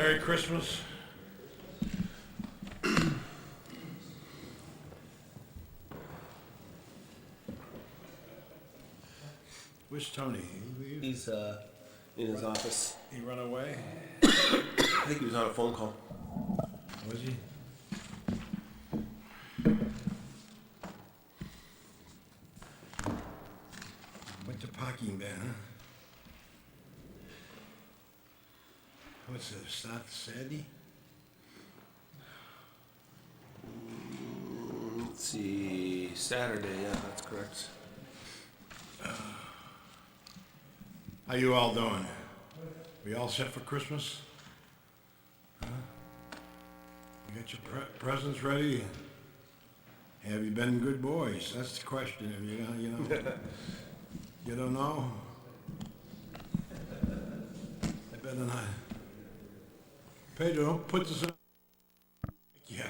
Merry Christmas. Where's Tony? He's in his office. He run away? I think he was on a phone call. Was he? Went to parking ban, huh? What's it, start Saturday? Let's see, Saturday, yeah, that's correct. How you all doing? We all set for Christmas? Huh? You got your presents ready? Have you been good boys? That's the question. Have you know, you don't know? I better not. Pedro, don't put this on. Yeah.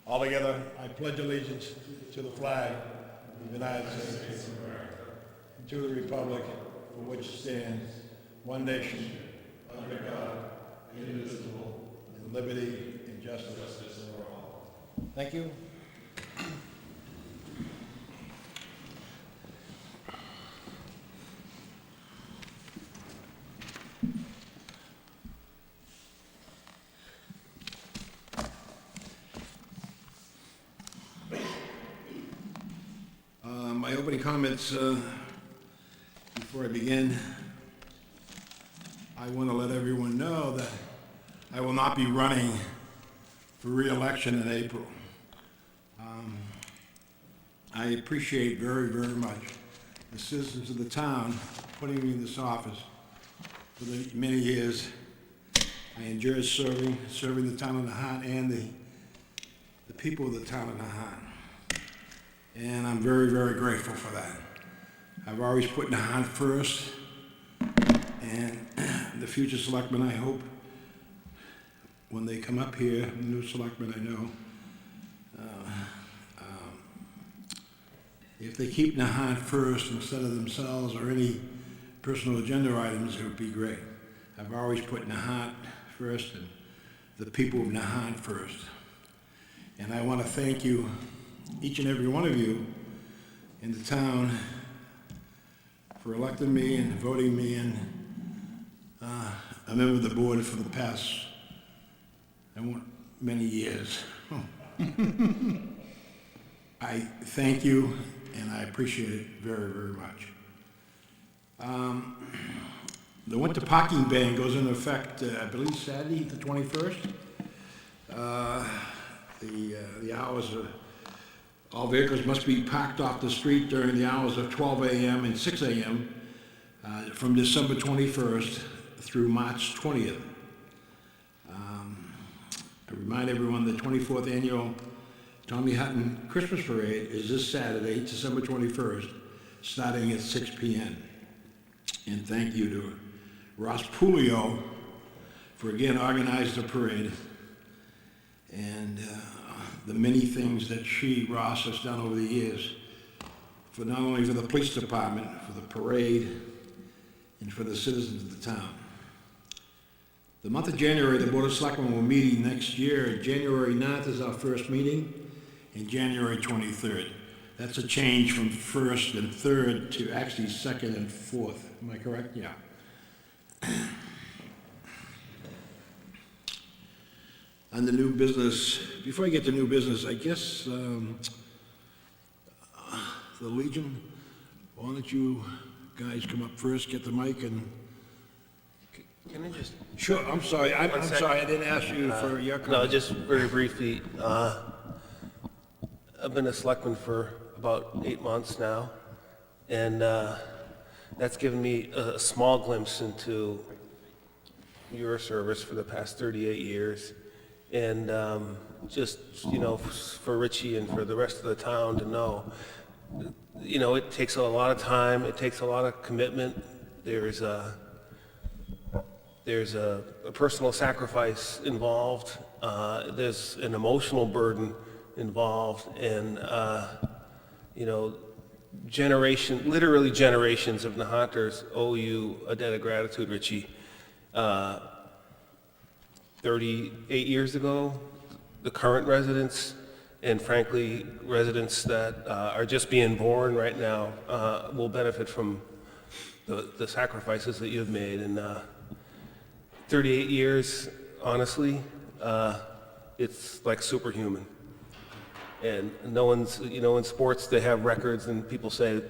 All together, I pledge allegiance to the flag of the United States of America, and to the republic for which it stands, one nation, under God, indivisible, with liberty and justice for all. Thank you. My opening comments, before I begin, I want to let everyone know that I will not be running for re-election in April. I appreciate very, very much the citizens of the town putting me in this office for the many years I enjoy serving the town of Nahant and the people of the town of Nahant. And I'm very, very grateful for that. I've always put Nahant first, and the future selectmen, I hope, when they come up here, the new selectmen I know, if they keep Nahant first instead of themselves or any personal agenda items, it would be great. I've always put Nahant first and the people of Nahant first. And I want to thank you, each and every one of you in the town, for electing me and voting me in a member of the board for the past, many years. I thank you, and I appreciate it very, very much. The winter parking ban goes into effect, I believe, Saturday, the 21st. The hours are, all vehicles must be parked off the street during the hours of 12 a.m. and 6 a.m. From December 21st through March 20th. I remind everyone the 24th annual Tommy Hutton Christmas Parade is this Saturday, December 21st, starting at 6 p.m. And thank you to Ross Pulio for again organizing the parade and the many things that Ross, has done over the years, for not only for the police department, for the parade, and for the citizens of the town. The month of January, the Board of Selectmen will meet next year. January 9th is our first meeting, and January 23rd. That's a change from first and third to actually second and fourth. Am I correct? Yeah. On the new business, before I get to new business, I guess the Legion, why don't you guys come up first, get the mic, and... Can I just? Sure, I'm sorry, I'm sorry, I didn't ask you for your comment. No, just very briefly. I've been a selectman for about 8 months now, and that's given me a small glimpse into your service for the past 38 years. And just, for Richie and for the rest of the town to know, it takes a lot of time, it takes a lot of commitment. There's a personal sacrifice involved. There's an emotional burden involved, and literally generations of Nahanters owe you a debt of gratitude, Richie. 38 years ago, the current residents, and frankly, residents that are just being born right now, will benefit from the sacrifices that you've made. And 38 years, honestly, it's like superhuman. And no one's, in sports they have records and people say,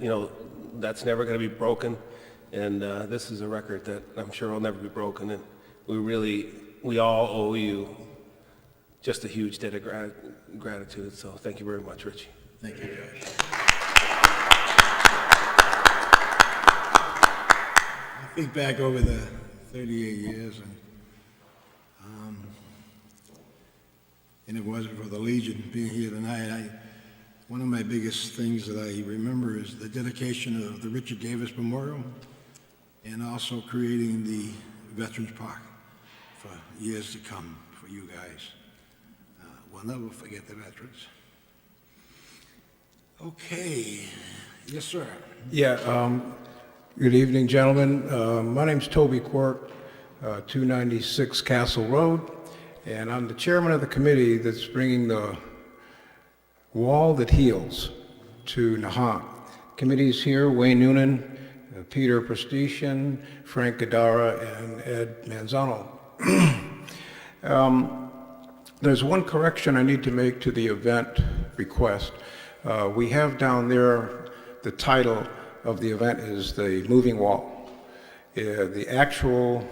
that's never going to be broken. And this is a record that I'm sure will never be broken. And we all owe you just a huge debt of gratitude. So thank you very much, Richie. Thank you, Josh. I think back over the 38 years, and it wasn't for the Legion being here tonight. One of my biggest things that I remember is the dedication of the Richard Davis Memorial and also creating the Veterans Park for years to come for you guys. We'll never forget the veterans. Okay. Yes, sir. Yeah, good evening, gentlemen. My name's Toby Quirk, 296 Castle Road, and I'm the chairman of the committee that's bringing the Wall That Heals to Nahant. Committee's here: Wayne Noonan, Peter Prestition, Frank Gadara, and Ed Manzano. There's one correction I need to make to the event request. We have down there, the title of the event is The Moving Wall. The actual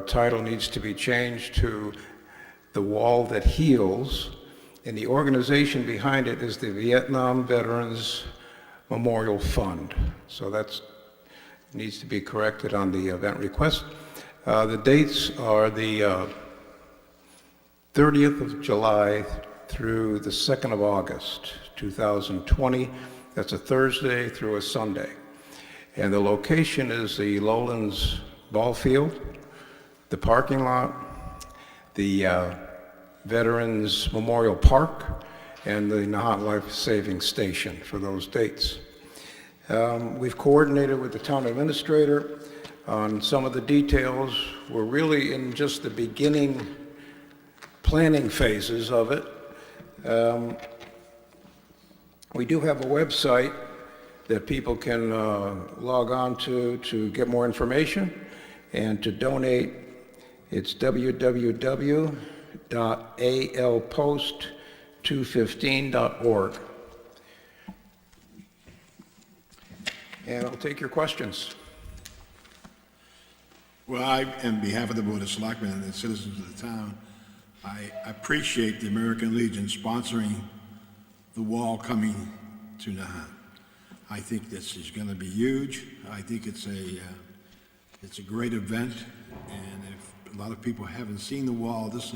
title needs to be changed to The Wall That Heals, and the organization behind it is the Vietnam Veterans Memorial Fund. So that needs to be corrected on the event request. The dates are the 30th of July through the 2nd of August, 2020. That's a Thursday through a Sunday. And the location is the Lowlands Ball Field, the parking lot, the Veterans Memorial Park, and the Nahant Life Saving Station for those dates. We've coordinated with the town administrator on some of the details. We're really in just the beginning planning phases of it. We do have a website that people can log on to get more information and to donate. It's www.alpost215.org. And I'll take your questions. Well, on behalf of the Board of Selectmen and the citizens of the town, I appreciate the American Legion sponsoring the wall coming to Nahant. I think this is going to be huge. I think it's a great event, and if a lot of people haven't seen the wall, this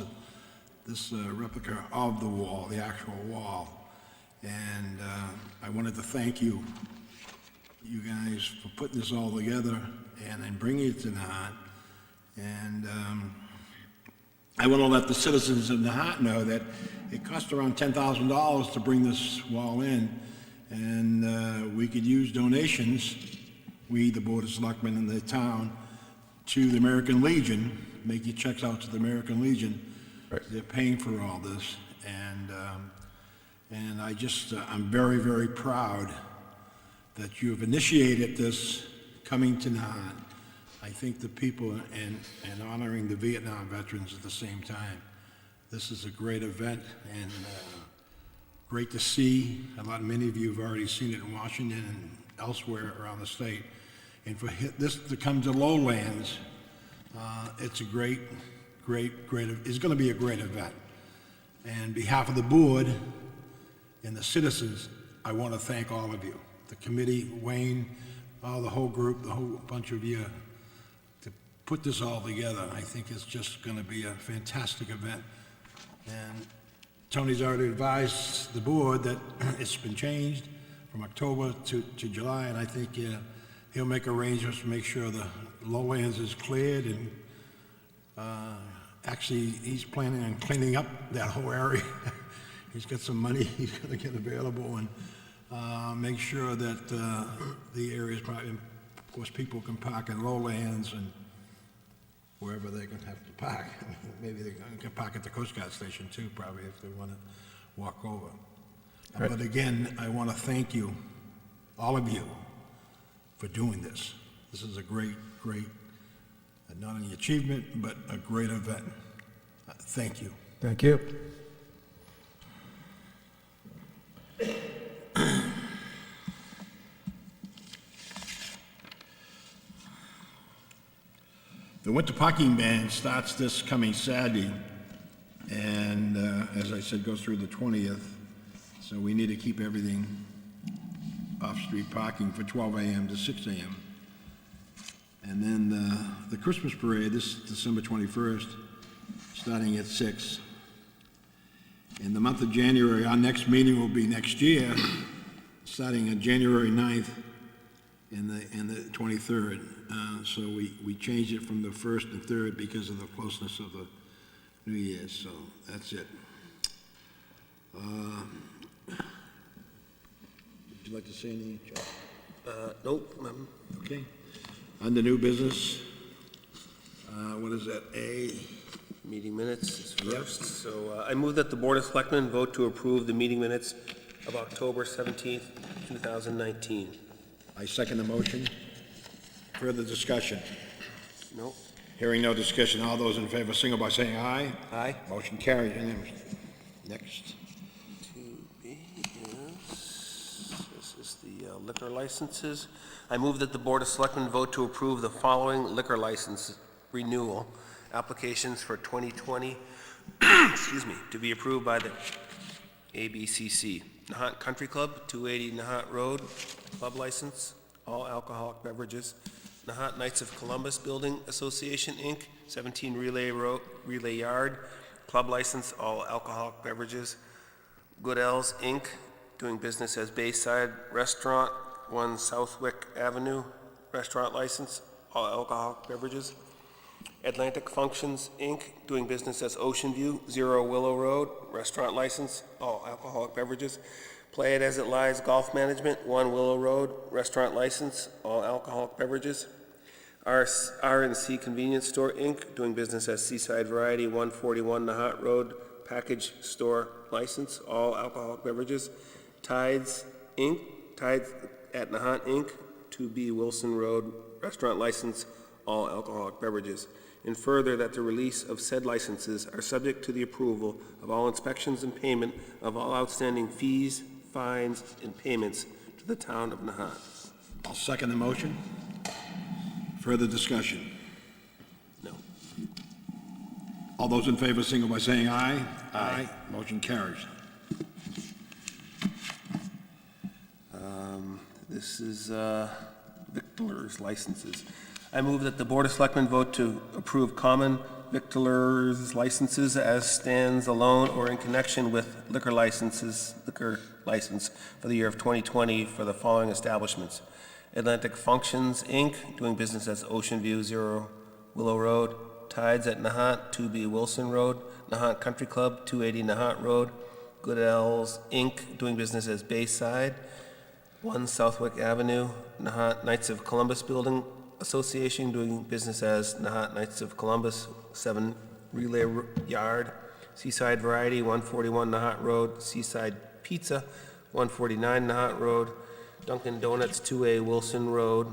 replica of the wall, the actual wall, and I wanted to thank you guys for putting this all together and then bringing it to Nahant. And I want to let the citizens of Nahant know that it cost around $10,000 to bring this wall in, and we could use donations, we, the Board of Selectmen and the town, to the American Legion, make your checks out to the American Legion. Right. They're paying for all this, and I'm very, very proud that you have initiated this coming to Nahant. I think the people and honoring the Vietnam veterans at the same time. This is a great event, and great to see. Many of you have already seen it in Washington and elsewhere around the state. And for this to come to Lowlands, it's a great, it's going to be a great event. And on behalf of the board and the citizens, I want to thank all of you. The committee, Wayne, the whole group, the whole bunch of you, to put this all together. I think it's just going to be a fantastic event. And Tony's already advised the board that it's been changed from October to July, and I think he'll make arrangements to make sure the lowlands is cleared, and actually he's planning on cleaning up that whole area. He's got some money he's going to get available, and make sure that the areas, probably, of course, people can park in lowlands and wherever they're going to have to park. Maybe they can park at the Coast Guard station too, probably, if they want to walk over. Right. But again, I want to thank you, all of you, for doing this. This is a great, not only achievement, but a great event. Thank you. Thank you. The winter parking ban starts this coming Saturday, and as I said, goes through the 20th. So we need to keep everything off-street parking for 12 a.m. to 6 a.m. And then the Christmas parade, this December 21st, starting at 6. In the month of January, our next meeting will be next year, starting on January 9th and the 23rd. So we changed it from the 1st and 3rd because of the closeness of the New Year's, so that's it. Would you like to say anything, Chuck? Nope. Okay. Under new business, what is that, A? Meeting minutes is Yep. first. So I move that the Board of Selectmen vote to approve the meeting minutes of October 17th, 2019. I second the motion. Further discussion? Nope. Hearing no discussion, all those in favor signal by saying aye. Aye. Motion carries unanimously. Next. 2B this is the liquor licenses. I move that the Board of Selectmen vote to approve the following liquor license renewal applications for 2020, excuse me, to be approved by the ABCC. Nahant Country Club, 280 Nahant Road, club license, all alcoholic beverages. Nahant Knights of Columbus Building Association, Inc., 17 Relay Yard, club license, all alcoholic beverages. Goodell's Inc., doing business as Bayside Restaurant, 1 Southwick Avenue, restaurant license, all alcoholic beverages. Atlantic Functions Inc., doing business as Ocean View, 0 Willow Road, restaurant license, all alcoholic beverages. Play It As It Lies Golf Management, 1 Willow Road, restaurant license, all alcoholic beverages. R&C Convenience Store Inc., doing business as Seaside Variety, 141 Nahant Road, package store license, all alcoholic beverages. Tides Inc., Tides at Nahant Inc., 2B Wilson Road, restaurant license, all alcoholic beverages. And further, that the release of said licenses are subject to the approval of all inspections and payment of all outstanding fees, fines, and payments to the town of Nahant. I'll second the motion. Further discussion? No. All those in favor, signal by saying aye. Aye. Motion carries. This is victualers licenses. I move that the Board of Selectmen vote to approve common victualers licenses as stands alone or in connection with liquor license for the year of 2020 for the following establishments. Atlantic Functions, Inc., doing business as Ocean View, 0 Willow Road. Tides at Nahant, 2B Wilson Road. Nahant Country Club, 280 Nahant Road. Goodell's, Inc., doing business as Bayside, 1 Southwick Avenue. Nahant Knights of Columbus Building Association, doing business as Nahant Knights of Columbus, 7 Relay Yard. Seaside Variety, 141 Nahant Road. Seaside Pizza, 149 Nahant Road. Dunkin' Donuts, 2A Wilson Road,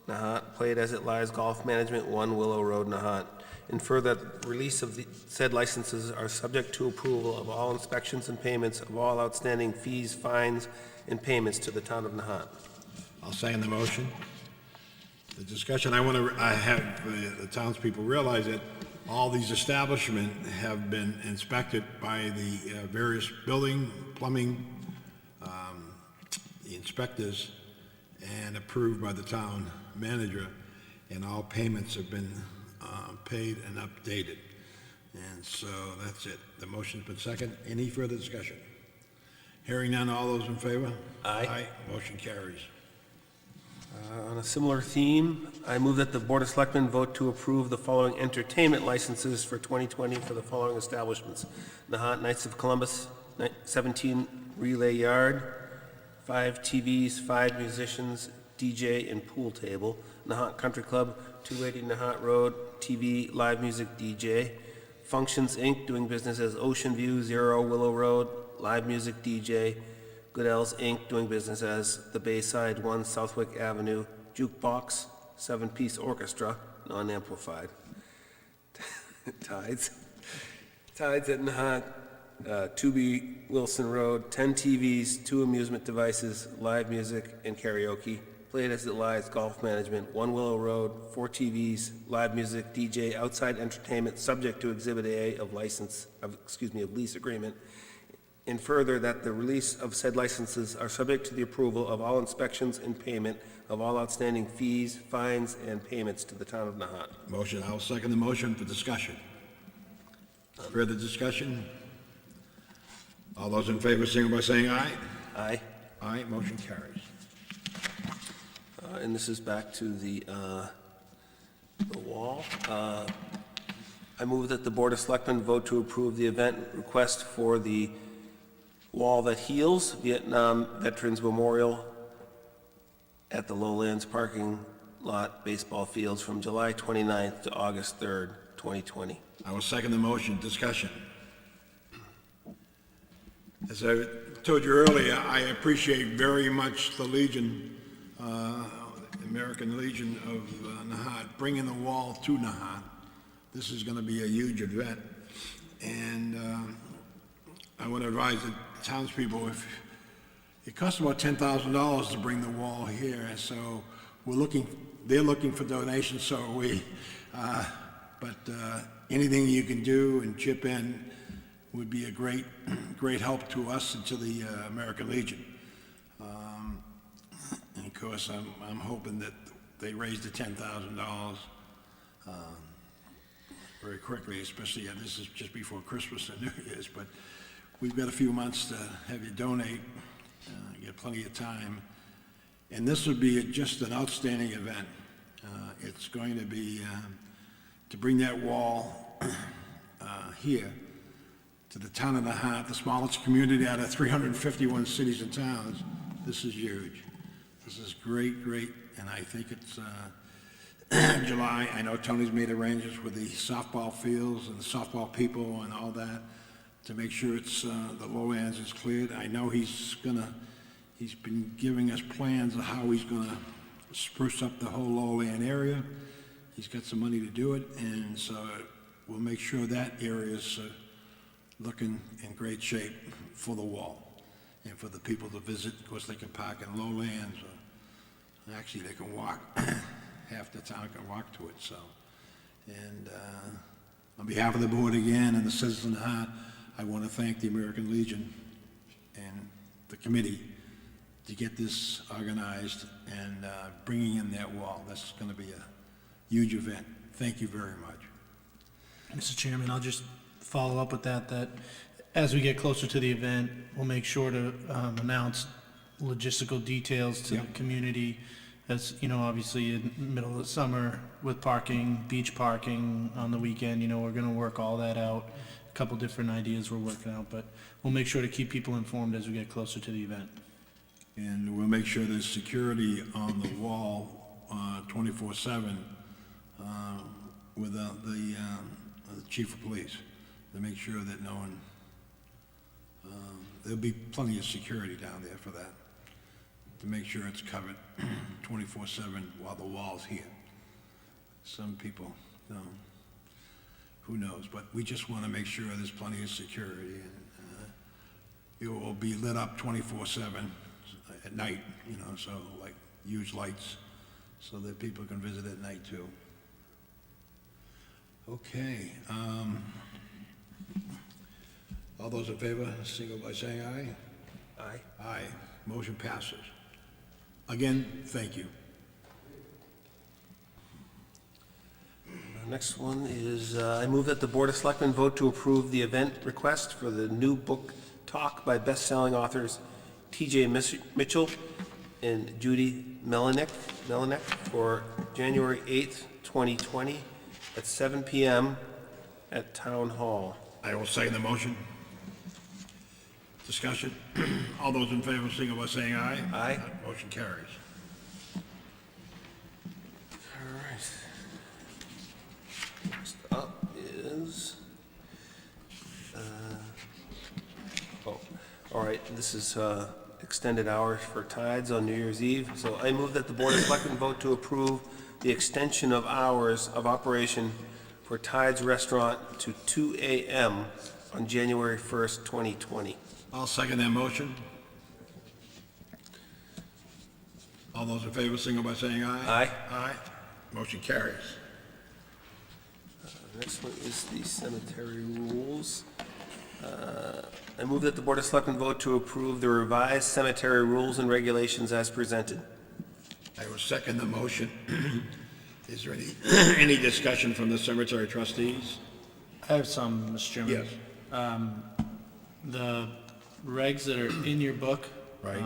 Nahant. Play It As It Lies Golf Management, 1 Willow Road, Nahant. And further, the release of the said licenses are subject to approval of all inspections and payments of all outstanding fees, fines, and payments to the town of Nahant. I'll second the motion. The discussion, I have the townspeople realize that all these establishments have been inspected by the various building, plumbing, the inspectors, and approved by the town manager, and all payments have been paid and updated. And so that's it. The motion's been seconded. Any further discussion? Hearing none, all those in favor? Aye. Aye. Motion carries. On a similar theme, I move that the Board of Selectmen vote to approve the following entertainment licenses for 2020 for the following establishments. Nahant Knights of Columbus, 17 Relay Yard, 5 TVs, 5 musicians, DJ, and pool table. Nahant Country Club, 280 Nahant Road, TV, live music, DJ. Functions, Inc., doing business as Ocean View, 0 Willow Road, live music, DJ. Goodell's, Inc., doing business as The Bayside, 1 Southwick Avenue, jukebox, 7-piece orchestra, non-amplified. Tides at Nahant, 2B Wilson Road, 10 TVs, 2 amusement devices, live music, and karaoke. Play It As It Lies Golf Management, 1 Willow Road, 4 TVs, live music, DJ, outside entertainment, subject to Exhibit A of lease agreement. And further, that the release of said licenses are subject to the approval of all inspections and payment of all outstanding fees, fines, and payments to the town of Nahant. Motion, I'll second the motion for discussion. Further discussion? All those in favor, signal by saying aye. Aye. Aye, motion carries. And this is back to the wall. I move that the Board of Selectmen vote to approve the event request for the Wall That Heals Vietnam Veterans Memorial at the Lowlands Parking Lot Baseball Fields from July 29th to August 3rd, 2020. I will second the motion. Discussion. As I told you earlier, I appreciate very much the Legion, American Legion of Nahant, bringing the wall to Nahant. This is going to be a huge event, and I want to advise the townspeople, if it costs about $10,000 to bring the wall here, so they're looking for donations, so are we. But anything you can do and chip in would be a great help to us and to the American Legion. And of course, I'm hoping that they raise the $10,000 very quickly, especially, this is just before Christmas and New Year's, but we've got a few months to have you donate, you got plenty of time. And this would be just an outstanding event. It's going to be, to bring that wall here to the town of Nahant, the smallest community out of 351 cities and towns. This is huge. This is great, and I think it's July. I know Tony's made arrangements with the softball fields and the softball people and all that to make sure it's, the lowlands is cleared. I know he's been giving us plans of how he's gonna spruce up the whole lowland area. He's got some money to do it, and so we'll make sure that area is looking in great shape for the wall and for the people to visit. Of course, they can park in lowlands, or actually they can walk. Half the town can walk to it, so. And on behalf of the board again and the citizens of Nahant, I want to thank the American Legion and the committee to get this organized and bringing in that wall. That's going to be a huge event. Thank you very much. Mr. Chairman, I'll just follow up with that as we get closer to the event, we'll make sure to announce logistical details to the community. As, you know, obviously in the middle of the summer with parking, beach parking on the weekend, you know, we're gonna work all that out. A couple different ideas we're working out, but we'll make sure to keep people informed as we get closer to the event. And we'll make sure there's security on the wall 24/7 with the chief of police to make sure that no one, there'll be plenty of security down there for that, to make sure it's covered 24/7 while the wall's here. Some people, you know, who knows, but we just want to make sure there's plenty of security, and it will be lit up 24/7 at night, you know, so like huge lights so that people can visit at night too. Okay, all those in favor, signal by saying aye. Aye. Aye, motion passes. Again, thank you. The next one is, I move that the Board of Selectmen vote to approve the event request for the new book talk by best-selling authors T.J. Mitchell and Judy Melinek for January 8th, 2020 at 7 p.m. at Town Hall. I will second the motion. Discussion? All those in favor, signal by saying aye. Aye. Motion carries. All right. Next up is, all right, this is extended hours for tides on New Year's Eve. So I move that the Board of Selectmen vote to approve the extension of hours of operation for Tides Restaurant to 2 a.m. on January 1st, 2020. I'll second that motion. All those in favor, signal by saying aye. Aye. Aye. Motion carries. Next one is the cemetery rules. I move that the Board of Selectmen vote to approve the revised cemetery rules and regulations as presented. I will second the motion. Is there any discussion from the cemetery trustees? I have some, Mr. Chairman. Yes. The regs that are in your book Right.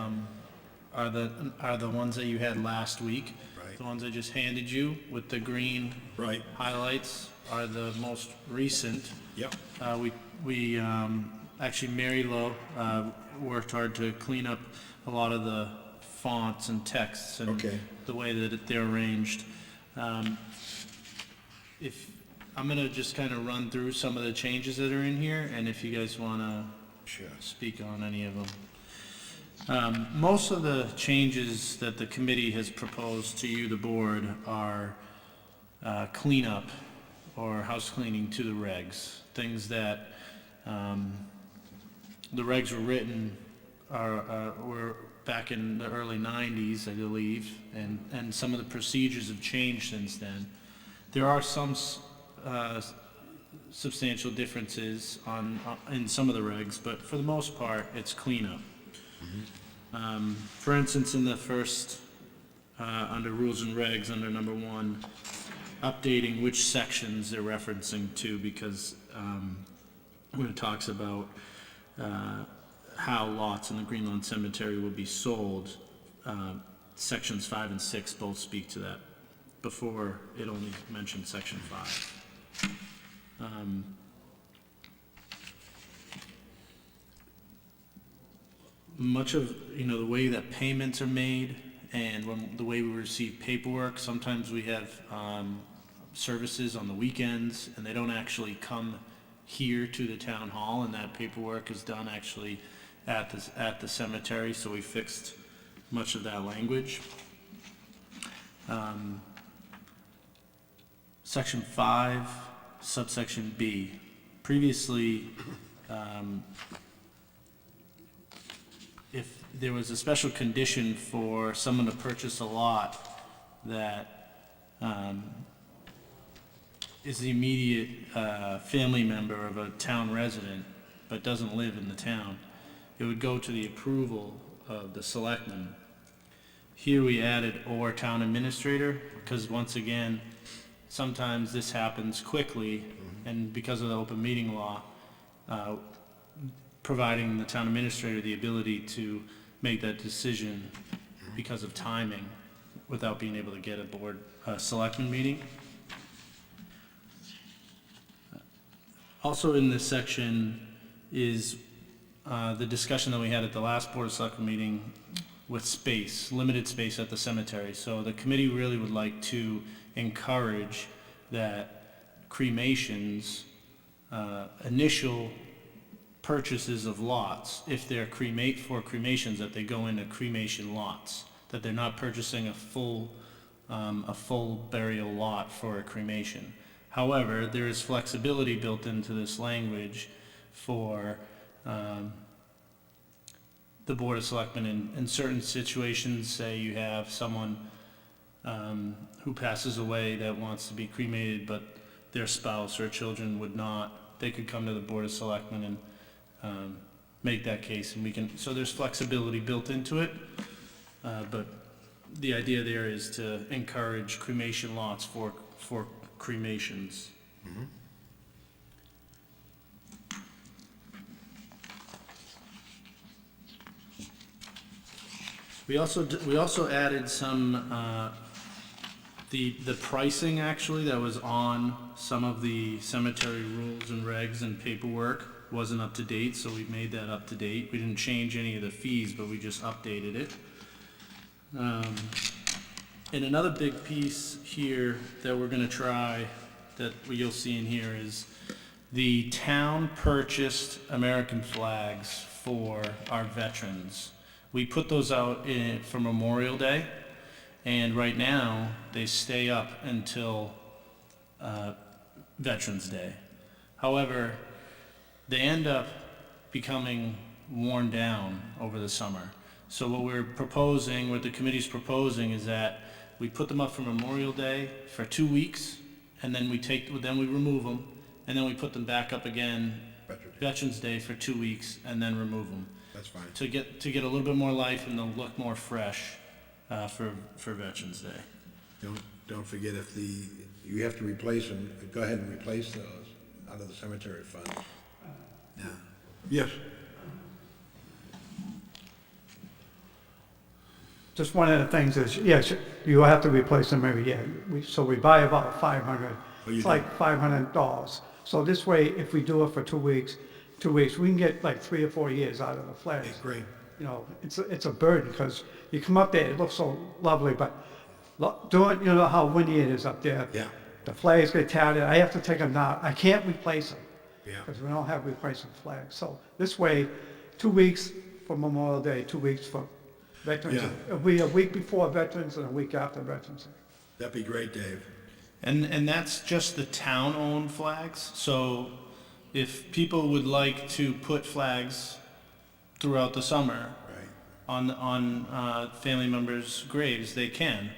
are the ones that you had last week. Right. The ones I just handed you with the green Right. highlights are the most recent. Yep. We actually, Mary Lowe worked hard to clean up a lot of the fonts and texts and Okay. the way that they're arranged. If I'm gonna just kind of run through some of the changes that are in here, and if you guys wanna Sure. speak on any of them. Most of the changes that the committee has proposed to you, the board, are cleanup or house cleaning to the regs. Things that the regs were written were back in the early 90s, I believe, and some of the procedures have changed since then. There are some substantial differences in some of the regs, but for the most part, it's cleanup. For instance, in the first, under rules and regs, under number 1, updating which sections they're referencing to, because when it talks about how lots in the Greenlawn Cemetery will be sold, sections 5 and 6 both speak to that. Before, it only mentioned section 5. Much of, the way that payments are made and the way we receive paperwork, sometimes we have services on the weekends and they don't actually come here to the town hall, and that paperwork is done actually at the cemetery, so we fixed much of that language. Section 5, subsection B. Previously, if there was a special condition for someone to purchase a lot that is the immediate family member of a town resident but doesn't live in the town, it would go to the approval of the selectmen. Here we added "or town administrator," because once again, sometimes this happens quickly, and because of the open meeting law, providing the town administrator the ability to make that decision because of timing without being able to get a selectman meeting. Also in this section is the discussion that we had at the last Board of Selectmen meeting with space, limited space at the cemetery. So the committee really would like to encourage that cremations, initial purchases of lots, if they're for cremations, that they go into cremation lots, that they're not purchasing a full burial lot for a cremation. However, there is flexibility built into this language for the Board of Selectmen in certain situations. Say you have someone who passes away that wants to be cremated, but their spouse or children would not. They could come to the Board of Selectmen and make that case, and so there's flexibility built into it, but the idea there is to encourage cremation lots for cremations. We also added some the pricing actually that was on some of the cemetery rules and regs and paperwork wasn't up to date, so we made that up to date. We didn't change any of the fees, but we just updated it. And another big piece here that we're gonna try, that you'll see in here, is the town purchased American flags for our veterans. We put those out for Memorial Day, and right now, they stay up until Veterans Day. However, they end up becoming worn down over the summer. So what the committee's proposing is that we put them up for Memorial Day for 2 weeks, and then we remove them, and then we put them back up again Veterans Day for 2 weeks, and then remove them. That's fine. To get a little bit more life and they'll look more fresh for Veterans Day. Don't forget, you have to replace them, go ahead and replace those out of the cemetery fund. Yeah. Yes. Just one of the things is, yes, you have to replace them every year. So we buy about 500. Oh, you It's do? like $500. So this way, if we do it for 2 weeks, we can get like 3 or 4 years out of the flags. Hey, great. It's a burden, because you come up there, it looks so lovely, but doing, you know how windy it is up there. Yeah. The flags get tattered. I have to take them down. I can't replace them. Yeah. Because we don't have replacement flags. So this way, 2 weeks for Memorial Day, 2 weeks for Veterans. Yeah. It'll be a week before Veterans and a week after Veterans Day. That'd be great, Dave. And that's just the town-owned flags. So if people would like to put flags throughout the summer Right. on family members' graves, they can.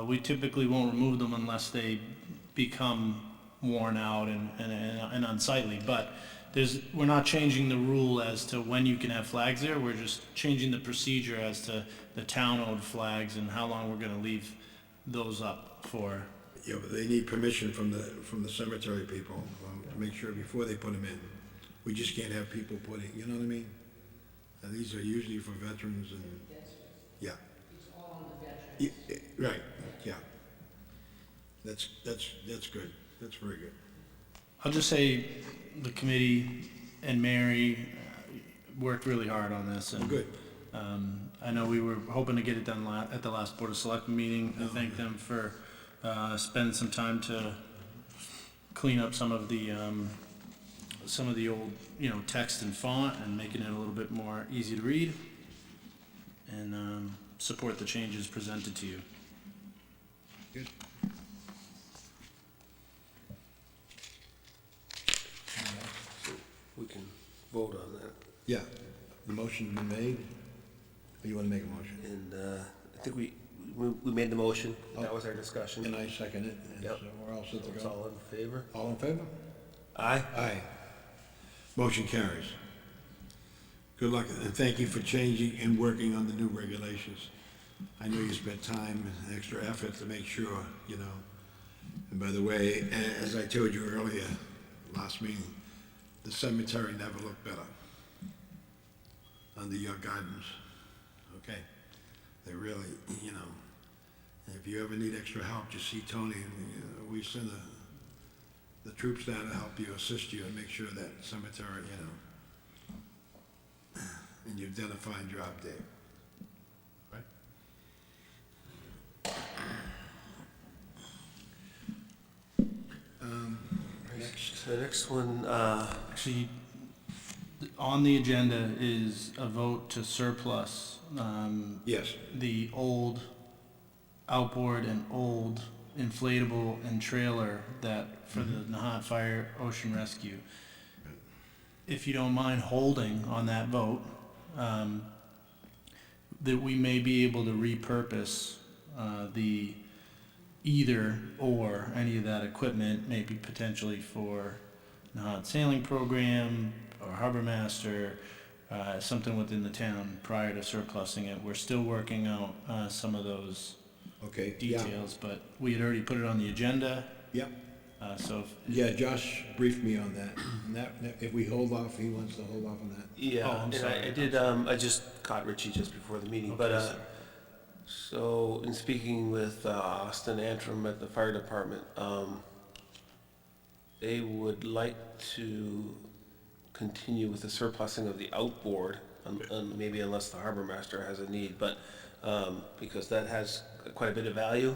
We typically won't remove them unless they become worn out and unsightly. But we're not changing the rule as to when you can have flags there. We're just changing the procedure as to the town-owned flags and how long we're going to leave those up for. Yeah, but they need permission from the cemetery people, to make sure before they put them in. We just can't have people putting, you know what I mean? And these are usually for veterans and, yeah. It's all on the veterans. Right, yeah. That's good. That's very good. I'll just say the committee and Mary worked really hard on this, and Good. I know we were hoping to get it done at the last Board of Selectmen meeting. I thank them for spending some time to clean up some of the old, text and font and making it a little bit more easy to read, and support the changes presented to you. Good. We can vote on that. Yeah, the motion's been made. Or you wanna make a motion? And I think we made the motion. That was our discussion. And I second it, and Yep. so we're all set to It's go. all in favor? All in favor? Aye. Aye. Motion carries. Good luck, and thank you for changing and working on the new regulations. I know you spent time and extra effort to make sure, And by the way, as I told you earlier, last meeting, the cemetery never looked better under your guidance, okay? They really, if you ever need extra help, just see Tony, and we send the troops down to help you, assist you, and make sure that cemetery, and you've done a fine job, Dave. Right? Next. The next one, Actually, on the agenda is a vote to surplus Yes, the old outboard and old inflatable and trailer that for the Nahant Fire Ocean Rescue. If you don't mind holding on that vote, that we may be able to repurpose the either or any of that equipment, maybe potentially for Nahant sailing program or harbor master, something within the town prior to surplusing it. We're still working out some of those okay, yeah, details, but we had already put it on the agenda, yeah. so Yeah, Josh briefed me on that, and that, if we hold off, he wants to hold off on that. yeah, Oh, I'm and sorry. I did, I just caught Richie just before the meeting, but, Okay, sorry. so in speaking with Austin Antrim at the fire department, they would like to continue with the surplusing of the outboard, maybe unless the harbor master has a need, but, because that has quite a bit of value.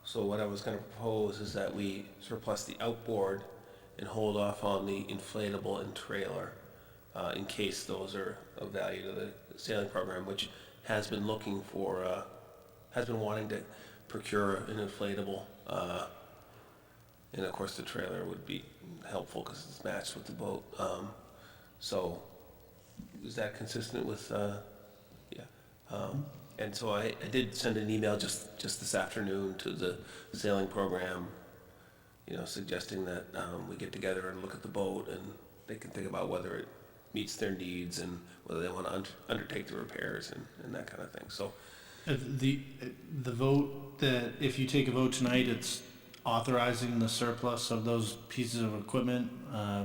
So what I was gonna propose is that we surplus the outboard and hold off on the inflatable and trailer, in case those are of value to the sailing program, which has been looking for, has been wanting to procure an inflatable, and of course the trailer would be helpful because it's matched with the boat. So is that consistent with, yeah. And so I did send an email just this afternoon to the sailing program, suggesting that we get together and look at the boat and they can think about whether it meets their needs and whether they want to undertake the repairs and that kind of thing. So The vote that, if you take a vote tonight, it's authorizing the surplus of those pieces of equipment.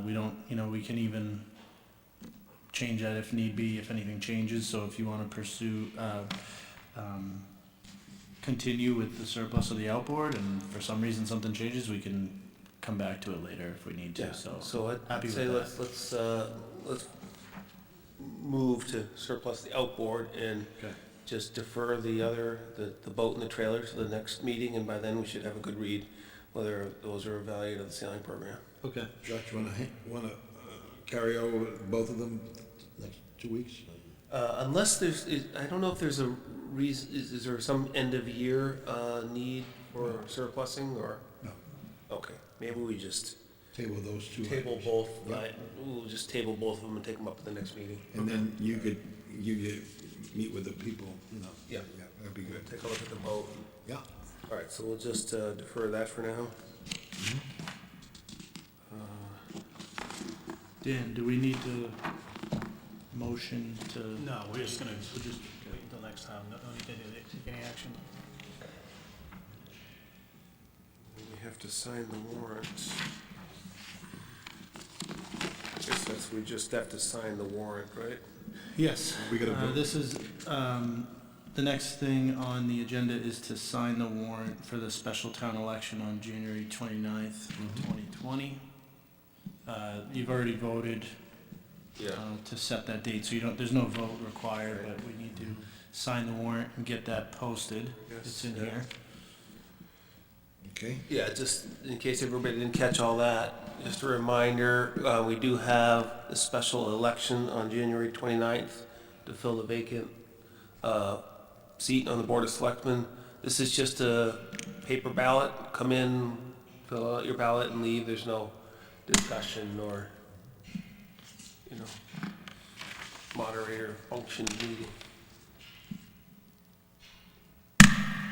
We don't, we can even change that if need be, if anything changes. So if you want to pursue, continue with the surplus of the outboard, and for some reason something changes, we can come back to it later if we need to. yeah, So I'd happy say with that. let's move to surplus the outboard and Okay. just defer the boat and the trailer to the next meeting, and by then we should have a good read whether those are of value to the sailing program. Okay. Josh, wanna carry over both of them next 2 weeks? Unless I don't know if there's a reason, is there some end of year need for surplusing or? No. Okay, maybe we just Table those two. table items. both, Yeah. we'll just table both of them and take them up at the next meeting. And then you could meet with the people, Yeah. Yeah, that'd be good. Take a look at the boat. Yeah. All right, so we'll just defer that for now. Dan, do we need to motion to? No, we'll just wait until next time. No need to take any action. have to sign the warrant. I guess we just have to sign the warrant, right? Yes. We gotta vote. This is, the next thing on the agenda is to sign the warrant for the special town election on January 29th, 2020. You've already voted Yeah. to set that date, so there's no vote required, but we need to sign the warrant and get that posted. Yes. It's in Yeah. here. Okay, Yeah, just in case everybody didn't catch all that, just a reminder, we do have a special election on January 29th to fill the vacant seat on the Board of Selectmen. This is just a paper ballot. Come in, fill out your ballot and leave. There's no discussion or, moderator function meeting.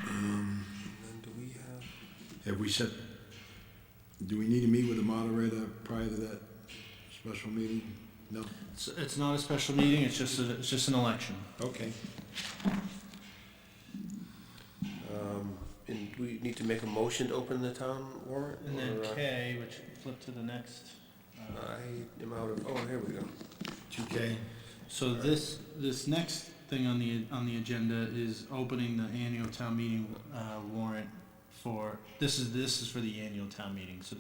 And then do we have... have we set, do we need to meet with the moderator prior to that special meeting? No? It's not a special meeting, it's just an election. Okay. And we need to make a motion to open the town warrant? And then or, K, which flip to the next. I am out of, here we go. 2K? So this next thing on the agenda is opening the annual town meeting warrant for, this is for the annual town meeting. So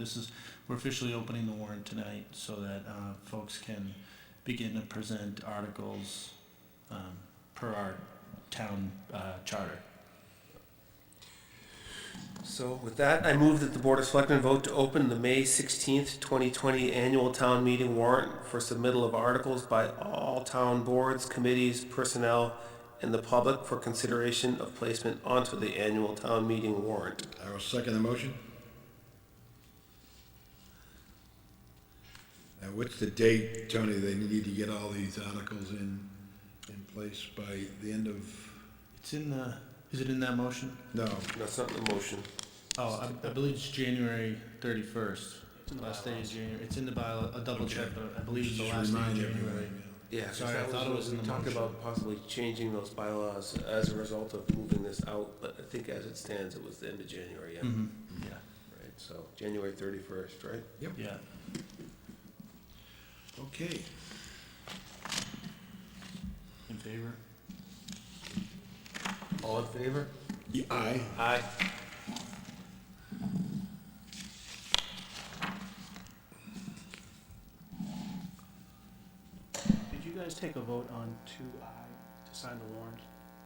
we're officially opening the warrant tonight so that folks can begin to present articles per our town charter. So with that, I move that the Board of Selectmen vote to open the May 16th, 2020 annual town meeting warrant for submittal of articles by all town boards, committees, personnel, and the public for consideration of placement onto the annual town meeting warrant. I will second the motion. Now, what's the date, Tony, they need to get all these articles in place by the end of, Is it in that motion? no, That's not in the motion. Oh, I believe it's January 31st. Last day is January. It's in the bylaw. I'll double check, but I believe it's the just last day of remind January. everyone. Yeah, 'cause Sorry, I that thought it was in we the talked motion. about possibly changing those bylaws as a result of moving this out, but I think as it stands, it was the end of January, yeah. Mhm. Yeah, Right, so January 31st, right? yeah. Okay. In favor? All in favor? Yeah, aye. Aye. Did you guys take a vote on 2I to sign the warrant?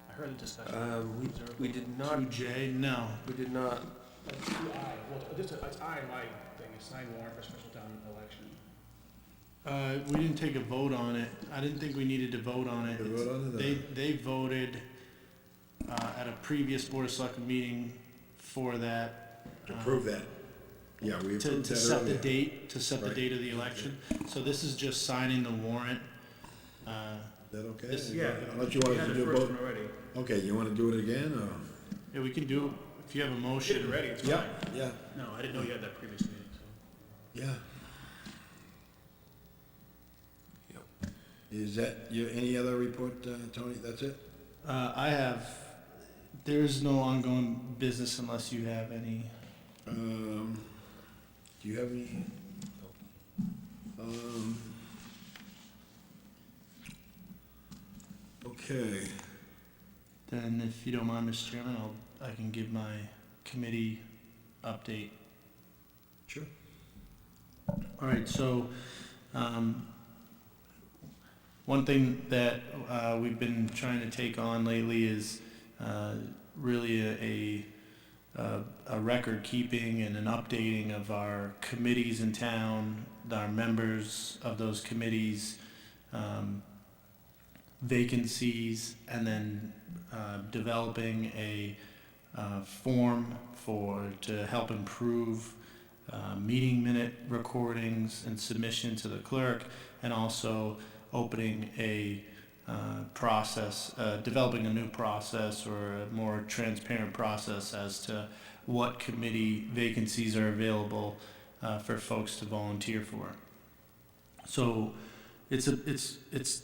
I heard the discussion. We did not, 2J? No. we did not, 2I, well, it's I in my thing, is sign warrant for special town election. We didn't take a vote on it. I didn't think we needed to vote on it. To vote on it, They voted at a previous Board of Selectmen meeting for that. To prove that. Yeah, we To approved that set the earlier. date, to set the Right. date of the election. So this is just signing the warrant. Is that okay? This- Unless you want to do both. already. Okay, you want to do it again, or? Yeah, we can do, if you have a Did motion. it already, it's Yeah, fine. yeah, No, I didn't know you had that previous meeting, so. yeah. Yep. Is that, any other report, Tony? That's it? There's no ongoing business unless you have any. Do you have any? Okay, Then if you don't mind, Mr. Chairman, I can give my committee update. sure. All right, so, one thing that, we've been trying to take on lately is, really a record keeping and an updating of our committees in town, our members of those committees, vacancies, and then, developing a, form to help improve meeting minute recordings and submission to the clerk, and also opening a process, developing a new process or a more transparent process as to what committee vacancies are available for folks to volunteer for. So it's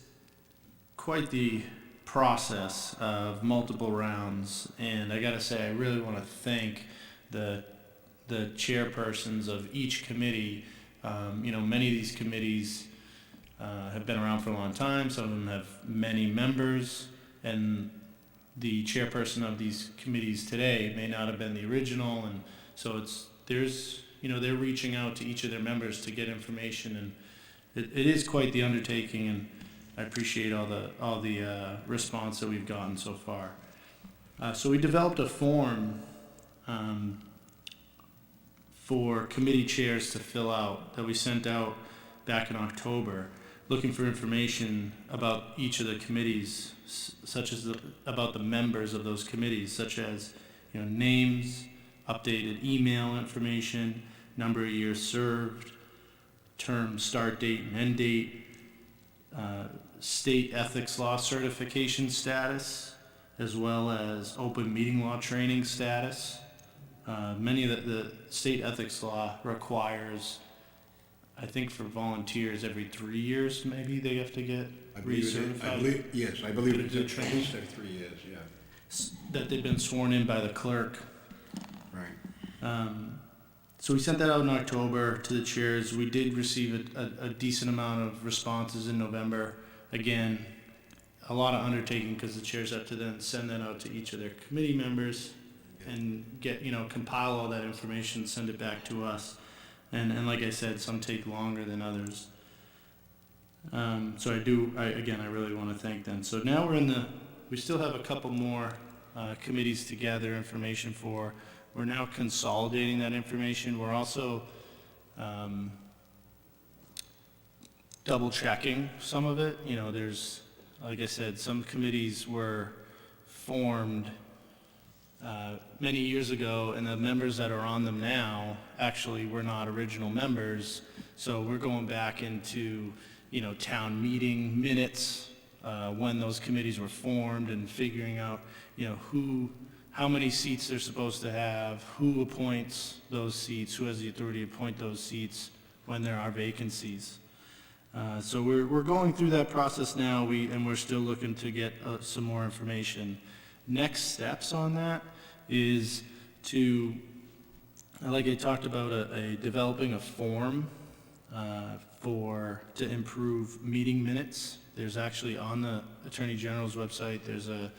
quite the process of multiple rounds, and I gotta say, I really want to thank the the chairpersons of each committee. Many of these committees have been around for a long time. Some of them have many members, and the chairperson of these committees today may not have been the original, and so they're reaching out to each of their members to get information, and it is quite the undertaking, and I appreciate all the response that we've gotten so far. So we developed a form for committee chairs to fill out that we sent out back in October, looking for information about each of the committees, such as about the members of those committees, such as names, updated email information, number of years served, term start date and end date, state ethics law certification status, as well as open meeting law training status. Many of the state ethics law requires, I think for volunteers, every 3 years maybe they have to get recertified. I believe Get a it's good at training. least every 3 years, yeah. That they've been sworn in by the clerk. Right. So we sent that out in October to the chairs. We did receive a decent amount of responses in November. Again, a lot of undertaking because the chairs have to then send that out to each of their committee members and get, compile all that information, send it back to us. And like I said, some take longer than others. So I really want to thank them. So now we still have a couple more committees to gather information for. We're now consolidating that information. We're also double checking some of it. There's, like I said, some committees were formed many years ago, and the members that are on them now actually were not original members. So we're going back into, town meeting minutes, when those committees were formed, and figuring out, how many seats they're supposed to have, who appoints those seats, who has the authority to appoint those seats when there are vacancies. So we're going through that process now, and we're still looking to get some more information. Next steps on that is to, like I talked about, developing a form to improve meeting minutes. There's actually on the Attorney General's website, there's a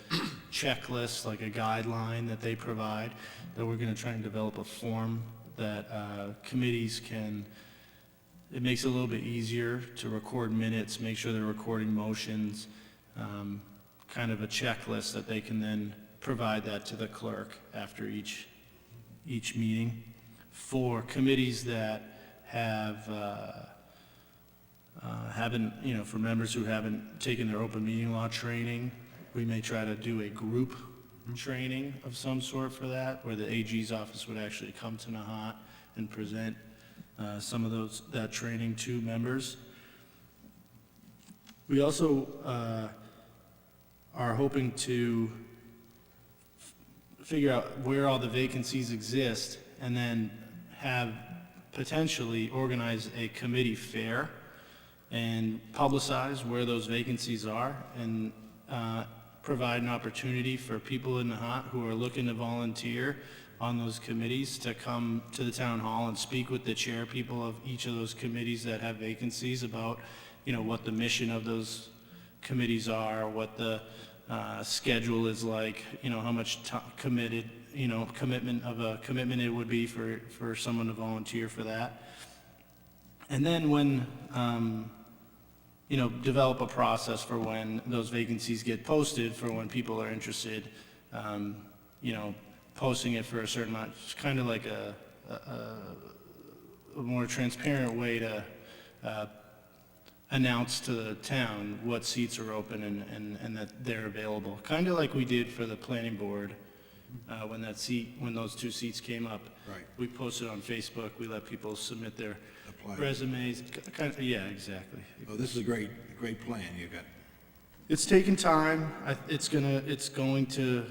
checklist, like a guideline that they provide, that we're going to try and develop a form that committees can. It makes it a little bit easier to record minutes, make sure they're recording motions, kind of a checklist that they can then provide that to the clerk after each meeting. For committees that for members who haven't taken their open meeting law training, we may try to do a group training of some sort for that, where the AG's office would actually come to Nahant and present some of that training to members. We also are hoping to figure out where all the vacancies exist, and then have potentially organize a committee fair and publicize where those vacancies are, and provide an opportunity for people in Nahant who are looking to volunteer on those committees to come to the town hall and speak with the chair people of each of those committees that have vacancies about, what the mission of those committees are, what the schedule is like, how much commitment it would be for someone to volunteer for that. And then when, develop a process for when those vacancies get posted, for when people are interested, posting it for a certain amount. It's kind of like a more transparent way to announce to the town what seats are open and that they're available. Kind of like we did for the planning board when those 2 seats came up. Right. We posted on Facebook. We let people submit their Apply. resumes. Yeah, exactly. Oh, this is a great plan you got. It's taken time. It's going to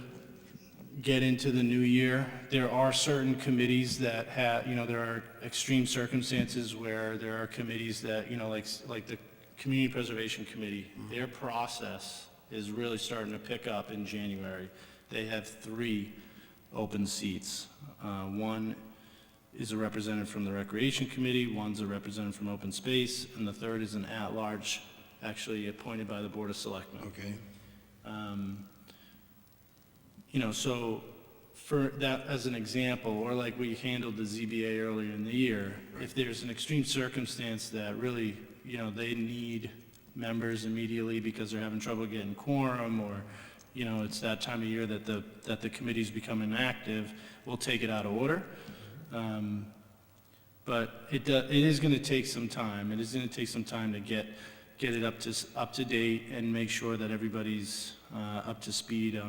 get into the new year. There are certain committees that have, there are extreme circumstances where there are committees that, like the Community Preservation Committee, their process is really starting to pick up in January. They have 3 open seats. One is a representative from the Recreation Committee, one's a representative from Open Space, and the third is an at-large, actually appointed by the Board of Selectmen. Okay, You know, so for that as an example, or like we handled the ZBA earlier in the year, if there's an extreme circumstance that really, you know, they need members immediately because they're having trouble getting quorum, or, you know, it's that time of year that the committee's become inactive, we'll take it out of order. But it is gonna take some time. It is gonna take some time to get it up to date and make sure that everybody's up to speed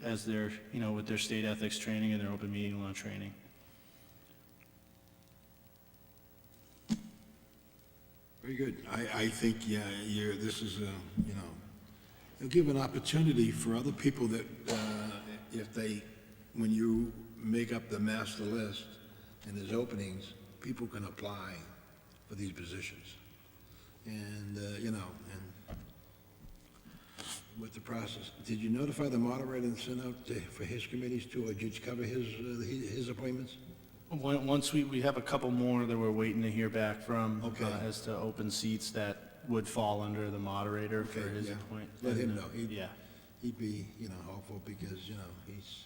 as they're, you know, with their state ethics training and their open meeting law training. very good. I think, yeah, this is, you know, it'll give an opportunity for other people that, if they, when you make up the master list and there's openings, people can apply for these positions. And, you know, and with the process, did you notify the moderator and send out for his committees too, or did you cover his appointments? Once we have a couple more that we're waiting to hear back from, Okay. as to open seats that would fall under the moderator for Okay, his yeah. appointment. Let him know. Yeah. He'd be, you know, hopeful because, you know, he's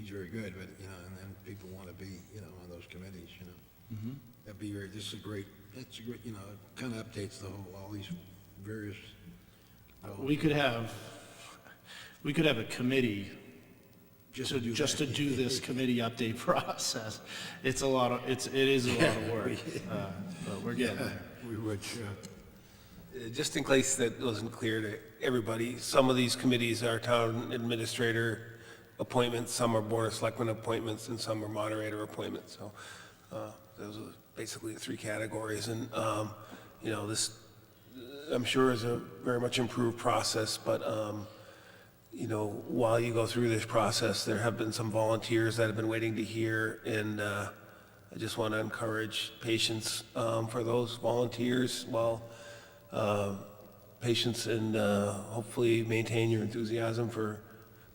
very good, but, you know, and then people want to be, you know, on those committees, you know. That'd be very, that's a great, you know, it kind of updates all these various. We could have a committee Just to to do just that. to do this committee update process. It is a lot of work, but we're getting there. We would, sure. Just in case that wasn't clear to everybody, some of these committees are town administrator appointments, some are board of selectmen appointments, and some are moderator appointments. So those are basically the three categories. And, you know, this, I'm sure, is a very much improved process, but, you know, while you go through this process, there have been some volunteers that have been waiting to hear, and I just want to encourage patience for those volunteers while patience and hopefully maintain your enthusiasm for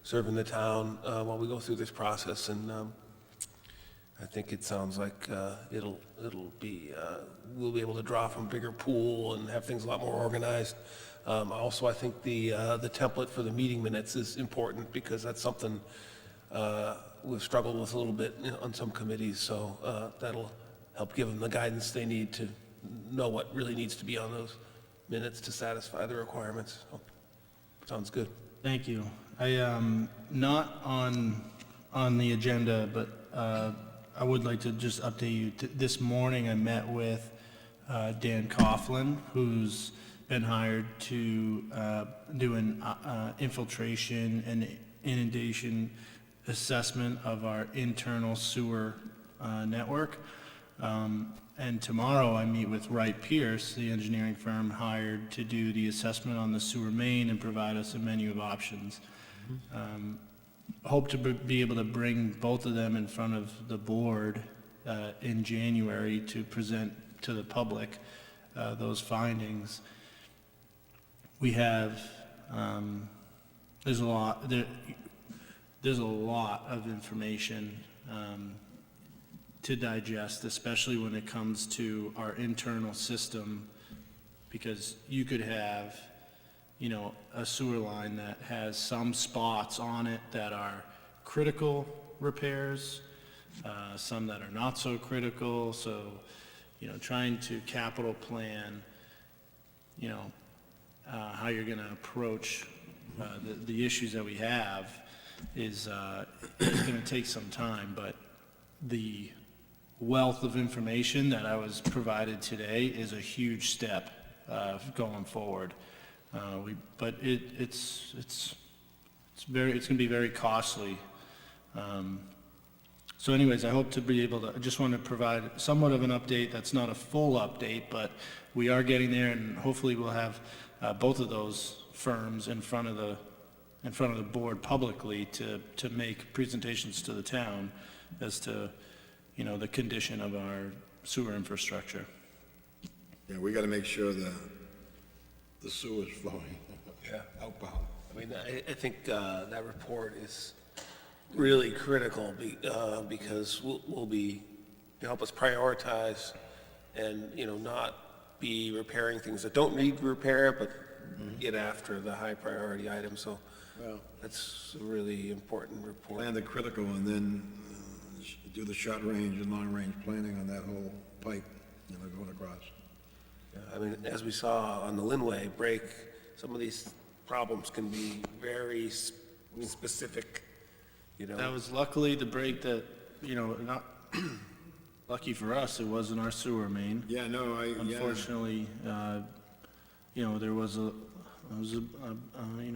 serving the town while we go through this process. And I think it sounds like it'll be, we'll be able to draw from a bigger pool and have things a lot more organized. Also, I think the template for the meeting minutes is important because that's something we've struggled with a little bit on some committees. So that'll help give them the guidance they need to know what really needs to be on those minutes to satisfy the requirements. So, sounds good. Thank you. I not on the agenda, but I would like to just update you. This morning I met with Dan Coughlin, who's been hired to do an infiltration and inundation assessment of our internal sewer network. And tomorrow I meet with Wright Pierce, the engineering firm hired to do the assessment on the sewer main and provide us a menu of options. Hope to be able to bring both of them in front of the board in January to present to the public those findings. We have, there's a lot of information to digest, especially when it comes to our internal system, because you could have, you know, a sewer line that has some spots on it that are critical repairs, some that are not so critical. So, you know, trying to capital plan, you know, how you're going to approach the issues that we have is going to take some time, but the wealth of information that I was provided today is a huge step going forward. But it's going to be very costly. So anyways, I hope to be able to, I just want to provide somewhat of an update. That's not a full update, but we are getting there, and hopefully we'll have both of those firms in front of the board publicly to make presentations to the town as to, you know, the condition of our sewer infrastructure. Yeah, we got to make sure the sewer's flowing. Yeah. Outbound. I mean, I think that report is really critical because will be, to help us prioritize and, not be repairing things that don't need repair, but get after the high priority items. So Well, that's a really important report. plan the critical and then do the short range and long range planning on that whole pipe, going across. I mean, as we saw on the Linway break, some of these problems can be very specific, That was luckily the break that, not, lucky for us, it wasn't our sewer main. Yeah, no, yeah. Unfortunately, there was a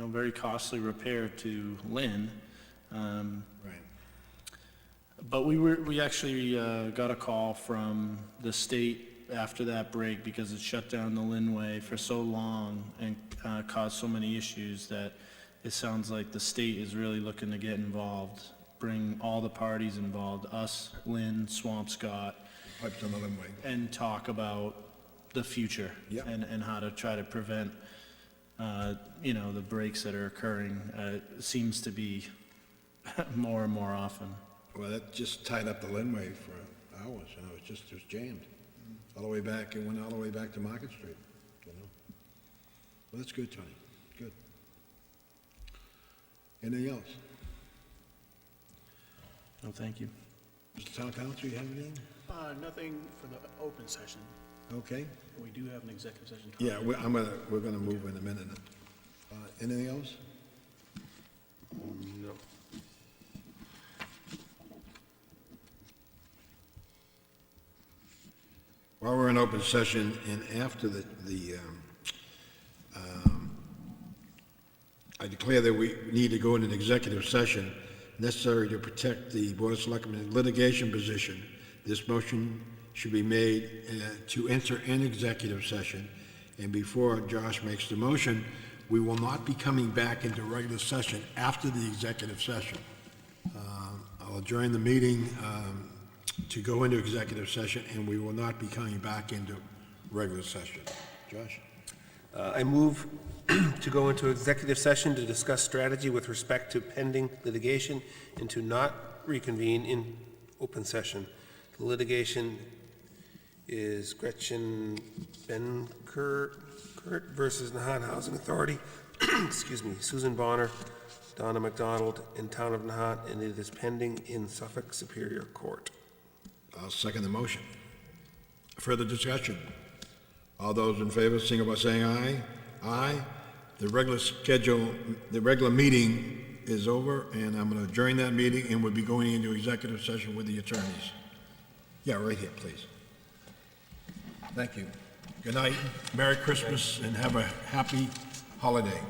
very costly repair to Lynn. Right. But we actually got a call from the state after that break because it shut down the Linway for so long and caused so many issues that it sounds like the state is really looking to get involved, bring all the parties involved, us, Lynn, Swampscott, Pipes on the Linway. and talk about the future Yep. and how to try to prevent, the breaks that are occurring. It seems to be more and more often. Well, that just tied up the Linway for hours, it was jammed. All the way back, it went all the way back to Market Street, Well, that's good, Tony, good. Anything else? No, thank you. Mr. Town Council, you have anything? Nothing for the open session. Okay. We do have an executive session. Yeah, we're gonna move in a minute. Anything else? No. While we're in open session and after I declare that we need to go into an executive session necessary to protect the Board of Selectmen litigation position. This motion should be made to enter an executive session. And before Josh makes the motion, we will not be coming back into regular session after the executive session. I'll adjourn the meeting to go into executive session, and we will not be coming back into regular session. Josh? I move to go into executive session to discuss strategy with respect to pending litigation and to not reconvene in open session. The litigation is Gretchen Benkert versus Nahant Housing Authority, excuse me, Susan Bonner, Donna McDonald, and Town of Nahant, and it is pending in Suffolk Superior Court. I'll second the motion. Further discussion? All those in favor, signal by saying aye. Aye. The regular meeting is over, and I'm going to adjourn that meeting, and we'll be going into executive session with the attorneys. Yeah, right here, please. Thank you. Good night, Merry Christmas, and have a happy holiday.